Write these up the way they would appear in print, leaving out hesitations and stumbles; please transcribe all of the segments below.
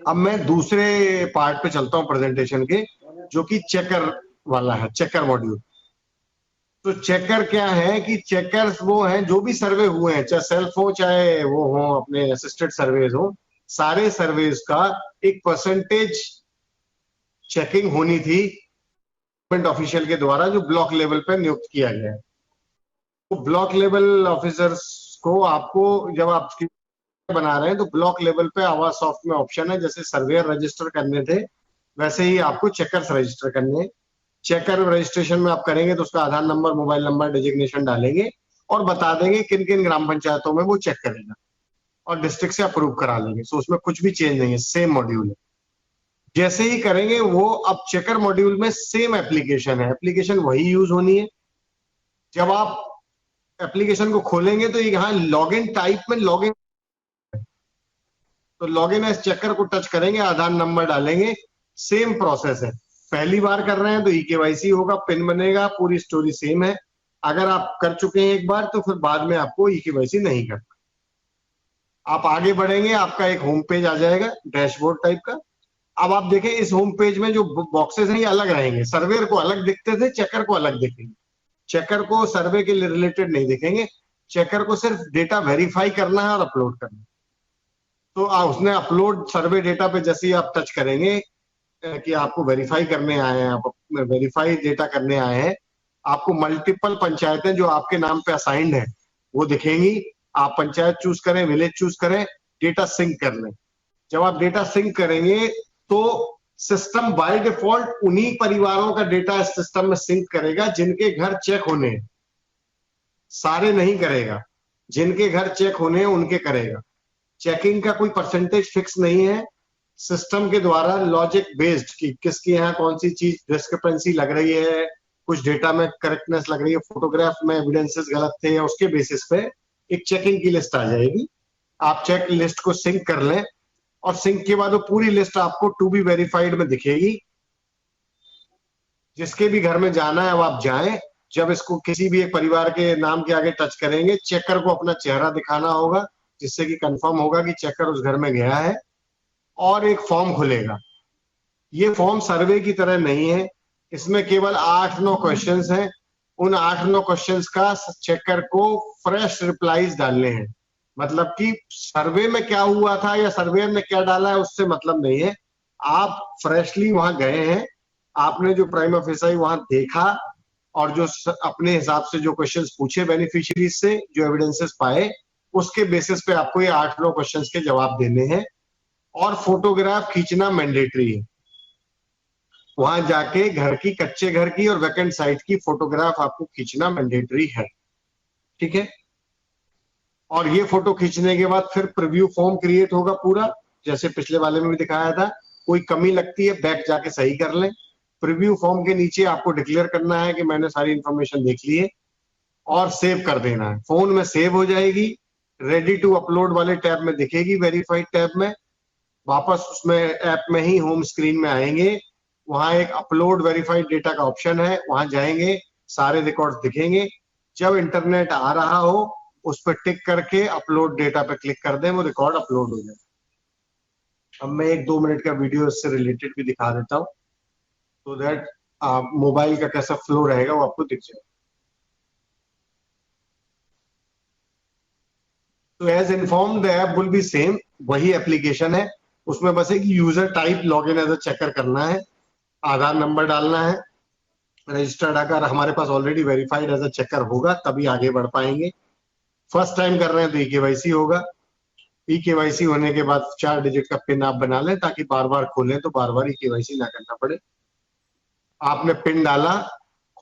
अब मैं दूसरे पार्ट पे चलता हूँ प्रेजेंटेशन के, जो कि चेकर वाला है, चेकर मॉड्यूल। तो चेकर क्या है कि चेकर्स वो हैं जो भी सर्वे हुए हैं, चाहे सेल्फ हो चाहे वो हो अपने असिस्टेड सर्वेज हो, सारे सर्वेज का एक परसेंटेज चेकिंग होनी थी गवर्नमेंट ऑफिशियल के द्वारा, जो ब्लॉक लेवल पे नियुक्त किया गया है। तो ब्लॉक लेवल ऑफिसर्स को आपको, जब आप बना रहे हैं तो ब्लॉक लेवल पे आवाज सॉफ्ट में ऑप्शन है, जैसे सर्वेयर रजिस्टर करने थे वैसे ही आपको चेकर्स रजिस्टर करने हैं। चेकर रजिस्ट्रेशन में आप करेंगे तो उसका आधार नंबर, मोबाइल नंबर, डिजिग्नेशन डालेंगे और बता देंगे किन किन ग्राम पंचायतों में वो चेक करेगा, और डिस्ट्रिक्ट से अप्रूव करा लेंगे। सो उसमें कुछ भी चेंज नहीं है, सेम मॉड्यूल है। जैसे ही करेंगे वो, अब चेकर मॉड्यूल में सेम एप्लीकेशन है, एप्लीकेशन वही यूज होनी है। जब आप एप्लीकेशन को खोलेंगे तो यहाँ लॉगिन टाइप में लॉगिन, तो लॉगिन एज चेकर को टच करेंगे, आधार नंबर डालेंगे, सेम प्रोसेस है। पहली बार कर रहे हैं तो ईकेवाईसी होगा, पिन बनेगा, पूरी स्टोरी सेम है। अगर आप कर चुके हैं एक बार तो फिर बाद में आपको ईकेवाईसी नहीं करना। आप आगे बढ़ेंगे, आपका एक होम पेज आ जाएगा डैशबोर्ड टाइप का। अब आप देखें इस होम पेज में जो बॉक्सेस हैं ये अलग रहेंगे, सर्वेयर को अलग दिखते थे, चेकर को अलग दिखेंगे। चेकर को सर्वे के रिलेटेड नहीं दिखेंगे, चेकर को सिर्फ डेटा वेरीफाई करना है और अपलोड करना है। तो उसने अपलोड सर्वे डेटा पे जैसे ही आप टच करेंगे कि आपको वेरीफाई करने आए हैं, आप वेरीफाई डेटा करने आए हैं, आपको मल्टीपल पंचायतें जो आपके नाम पे असाइंड है वो दिखेंगी। आप पंचायत चूज करें, विलेज चूज करें, डेटा सिंक कर लें। जब आप डेटा सिंक करेंगे तो सिस्टम बाय डिफॉल्ट उन्हीं परिवारों का डेटा इस सिस्टम में सिंक करेगा जिनके घर चेक होने हैं, सारे नहीं करेगा। जिनके घर चेक होने हैं उनके करेगा। चेकिंग का कोई परसेंटेज फिक्स नहीं है, सिस्टम के द्वारा लॉजिक बेस्ड कि किसके यहाँ कौन सी चीज डिस्क्रिपेंसी लग रही है, कुछ डेटा में करेक्टनेस लग रही है, फोटोग्राफ में एविडेंसेस गलत थे, या उसके बेसिस पे एक चेकिंग की लिस्ट आ जाएगी। आप चेक लिस्ट को सिंक कर लें और सिंक के बाद वो पूरी लिस्ट आपको टू बी वेरीफाइड में दिखेगी। जिसके भी घर में जाना है अब आप जाएं, जब इसको किसी भी एक परिवार के नाम के आगे टच करेंगे, चेकर को अपना चेहरा दिखाना होगा जिससे कि कंफर्म होगा कि चेकर उस घर में गया है, और एक फॉर्म खुलेगा। ये फॉर्म सर्वे की तरह नहीं है, इसमें केवल 8-9 क्वेश्चंस हैं। उन 8-9 क्वेश्चंस का चेकर को फ्रेश रिप्लाईज डालने हैं। मतलब कि सर्वे में क्या हुआ था या सर्वेयर ने क्या डाला है उससे मतलब नहीं है। आप फ्रेशली वहां गए हैं, आपने जो प्राइमा फेसाई वहां देखा और जो अपने हिसाब से जो क्वेश्चंस पूछे बेनिफिशियरी से, जो एविडेंसेस पाए, उसके बेसिस पे आपको ये 8-9 क्वेश्चंस के जवाब देने हैं। और फोटोग्राफ खींचना मैंडेटरी है। वहां जाके घर की, कच्चे घर की और वैकेंट साइट की फोटोग्राफ आपको खींचना मैंडेटरी है, ठीक है। और ये फोटो खींचने के बाद फिर प्रीव्यू फॉर्म क्रिएट होगा पूरा, जैसे पिछले वाले में भी दिखाया था। कोई कमी लगती है बैक जाके सही कर लें। प्रीव्यू फॉर्म के नीचे आपको डिक्लेयर करना है कि मैंने सारी इंफॉर्मेशन देख ली है, और सेव कर देना है। फोन में सेव हो जाएगी, रेडी टू अपलोड वाले टैब में दिखेगी, वेरीफाइड टैब में। वापस उसमें ऐप में ही होम स्क्रीन में आएंगे, वहां एक अपलोड वेरीफाइड डेटा का ऑप्शन है, वहां जाएंगे, सारे रिकॉर्ड्स दिखेंगे। जब इंटरनेट आ रहा हो उस पर टिक करके अपलोड डेटा पे क्लिक कर दें, वो रिकॉर्ड अपलोड हो जाए। अब मैं 1-2 मिनट का वीडियो इससे रिलेटेड भी दिखा देता हूँ, तो दैट मोबाइल का कैसा फ्लो रहेगा वो आपको दिख जाए। तो as inform the app will be same, वही एप्लीकेशन है। उसमें बस एक user type login as a checker करना है, आधार नंबर डालना है, रजिस्टर्ड अगर हमारे पास already verified as a checker होगा तभी आगे बढ़ पाएंगे। फर्स्ट टाइम कर रहे हैं तो ईकेवाईसी होगा। ईकेवाईसी होने के बाद 4 डिजिट का पिन आप बना लें ताकि बार बार खोलें तो बार बार ईकेवाईसी ना करना पड़े। आपने पिन डाला,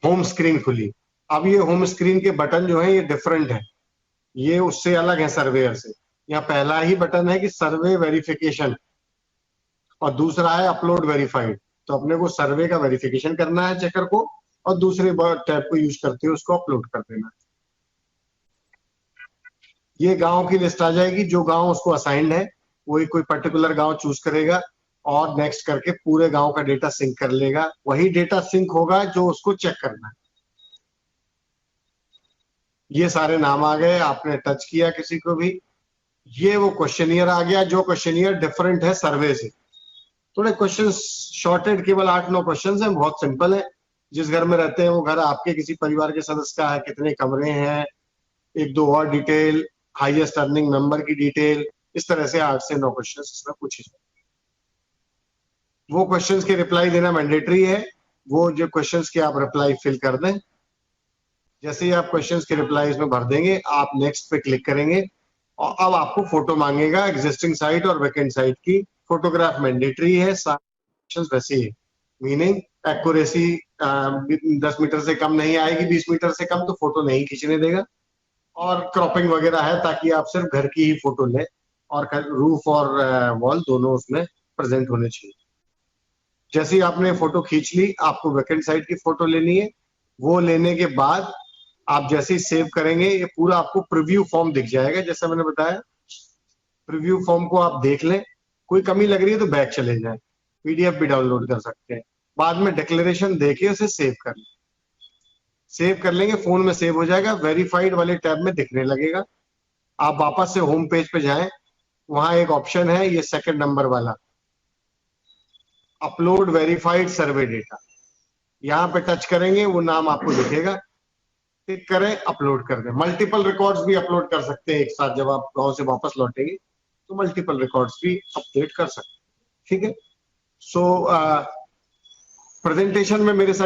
होम स्क्रीन खुली। अब ये होम स्क्रीन के बटन जो है ये डिफरेंट है, ये उससे अलग है सर्वेयर से। यहाँ पहला ही बटन है कि सर्वे वेरिफिकेशन, और दूसरा है अपलोड वेरीफाइड। तो अपने को सर्वे का वेरिफिकेशन करना है चेकर को, और दूसरे टैब को यूज करते हुए उसको अपलोड कर देना है। ये गांव की लिस्ट आ जाएगी, जो गांव उसको असाइंड है वही कोई पर्टिकुलर गांव चूज करेगा और नेक्स्ट करके पूरे गांव का डेटा सिंक कर लेगा। वही डेटा सिंक होगा जो उसको चेक करना है। ये सारे नाम आ गए, आपने टच किया किसी को भी, ये वो क्वेश्चनियर आ गया, जो क्वेश्चनियर डिफरेंट है सर्वे से। थोड़े क्वेश्चंस शॉर्टेड, केवल 8-9 क्वेश्चंस हैं, बहुत सिंपल है। जिस घर में रहते हैं वो घर आपके किसी परिवार के सदस्य का है, कितने कमरे हैं, एक दो और डिटेल, हाईएस्ट अर्निंग मेंबर की डिटेल, इस तरह से 8 से 9 क्वेश्चंस इसमें पूछे जाते हैं। वो क्वेश्चंस के रिप्लाई देना मैंडेटरी है। वो जो क्वेश्चंस के आप रिप्लाई फिल कर दें, जैसे ही आप क्वेश्चंस के रिप्लाई इसमें भर देंगे, आप नेक्स्ट पे क्लिक करेंगे और अब आपको फोटो मांगेगा एग्जिस्टिंग साइट और वैकेंट साइट की। फोटोग्राफ मैंडेटरी है, क्वेश्चंस वैसे ही, मीनिंग एक्यूरेसी 10 मीटर से कम नहीं आएगी, 20 मीटर से कम तो फोटो नहीं खींचने देगा। और क्रॉपिंग वगैरह है ताकि आप सिर्फ घर की ही फोटो लें, और रूफ और वॉल दोनों उसमें प्रेजेंट होने चाहिए। जैसे ही आपने फोटो खींच ली, आपको वैकेंट साइट की फोटो लेनी है। वो लेने के बाद आप जैसे ही सेव करेंगे, ये पूरा आपको प्रीव्यू फॉर्म दिख जाएगा। जैसा मैंने बताया, प्रीव्यू फॉर्म को आप देख लें, कोई कमी लग रही है तो बैक चले जाएं, पीडीएफ भी डाउनलोड कर सकते हैं। बाद में डिक्लेरेशन देके उसे सेव कर लें। सेव कर लेंगे, फोन में सेव हो जाएगा, वेरीफाइड वाले टैब में दिखने लगेगा। आप वापस से होम पेज पे जाएं, वहां एक ऑप्शन है ये सेकंड नंबर वाला, अपलोड वेरीफाइड सर्वे डेटा। यहाँ पे टच करेंगे, वो नाम आपको दिखेगा, क्लिक करें, अपलोड कर दें। मल्टीपल रिकॉर्ड्स भी अपलोड कर सकते हैं एक साथ। जब आप गांव से वापस लौटेंगे तो मल्टीपल रिकॉर्ड्स भी अपडेट कर सकते हैं। ठीक है। सो प्रेजेंटेशन में मेरे साइड